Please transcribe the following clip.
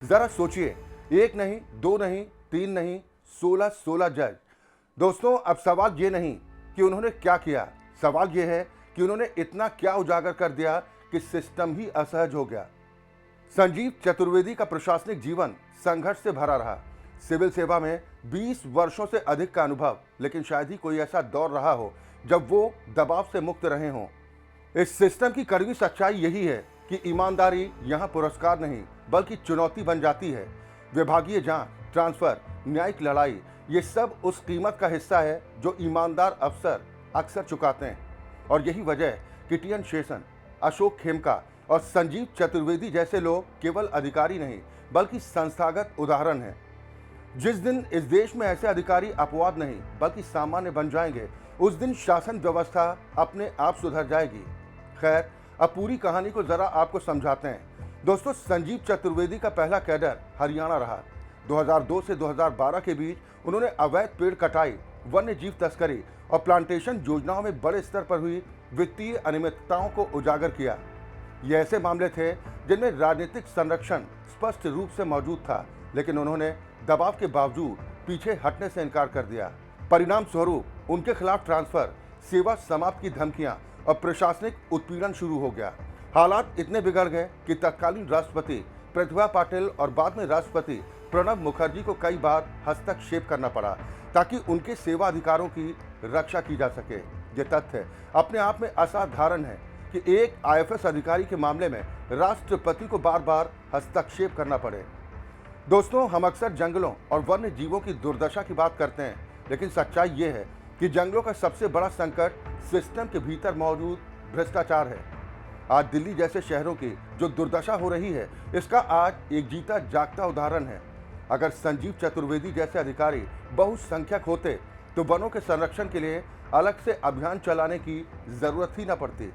जरा सोचिए, एक नहीं, दो नहीं, तीन नहीं, 16 जज। दोस्तों, अब सवाल ये नहीं कि उन्होंने क्या किया, सवाल ये है कि उन्होंने इतना क्या उजागर कर दिया कि सिस्टम ही असहज हो गया। संजीव चतुर्वेदी का प्रशासनिक जीवन संघर्ष से भरा रहा। सिविल सेवा में 20 वर्षों से अधिक का अनुभव, लेकिन शायद ही कोई ऐसा दौर रहा हो जब वो दबाव से मुक्त रहे हों। इस सिस्टम की कड़वी सच्चाई यही है कि ईमानदारी यहाँ पुरस्कार नहीं बल्कि चुनौती बन जाती है। विभागीय जांच, ट्रांसफर, न्यायिक लड़ाई, ये सब उस कीमत का हिस्सा है जो ईमानदार अफसर अक्सर चुकाते हैं। और यही वजह है कि टी.एन. शेषन, अशोक खेमका और संजीव चतुर्वेदी जैसे लोग केवल अधिकारी नहीं बल्कि संस्थागत उदाहरण हैं। जिस दिन इस देश में ऐसे अधिकारी अपवाद नहीं बल्कि सामान्य बन जाएंगे, उस दिन शासन व्यवस्था अपने आप सुधर जाएगी। खैर, अब पूरी कहानी को जरा आपको समझाते हैं। दोस्तों, संजीव चतुर्वेदी का पहला कैडर हरियाणा रहा। 2002 से 2012 के बीच उन्होंने अवैध पेड़ कटाई, वन्य जीव तस्करी और प्लांटेशन योजनाओं में बड़े स्तर पर हुई वित्तीय अनियमितताओं को उजागर किया। ये ऐसे मामले थे जिनमें राजनीतिक संरक्षण स्पष्ट रूप से मौजूद था, लेकिन उन्होंने दबाव के बावजूद पीछे हटने से इनकार कर दिया। परिणाम स्वरूप उनके खिलाफ ट्रांसफर, सेवा समाप्त की धमकियां और प्रशासनिक उत्पीड़न शुरू हो गया। हालात इतने बिगड़ गए कि तत्कालीन राष्ट्रपति प्रतिभा पाटिल और बाद में राष्ट्रपति प्रणब मुखर्जी को कई बार हस्तक्षेप करना पड़ा ताकि उनके सेवा अधिकारों की रक्षा की जा सके। ये तथ्य अपने आप में असाधारण है कि एक आईएफएस अधिकारी के मामले में राष्ट्रपति को बार बार हस्तक्षेप करना पड़े। दोस्तों, हम अक्सर जंगलों और वन्य जीवों की दुर्दशा की बात करते हैं, लेकिन सच्चाई ये है कि जंगलों का सबसे बड़ा संकट सिस्टम के भीतर मौजूद भ्रष्टाचार है। आज दिल्ली जैसे शहरों की जो दुर्दशा हो रही है, इसका आज एक जीता जागता उदाहरण है। अगर संजीव चतुर्वेदी जैसे अधिकारी बहुसंख्यक होते तो वनों के संरक्षण के लिए अलग से अभियान चलाने की जरूरत ही न पड़ती।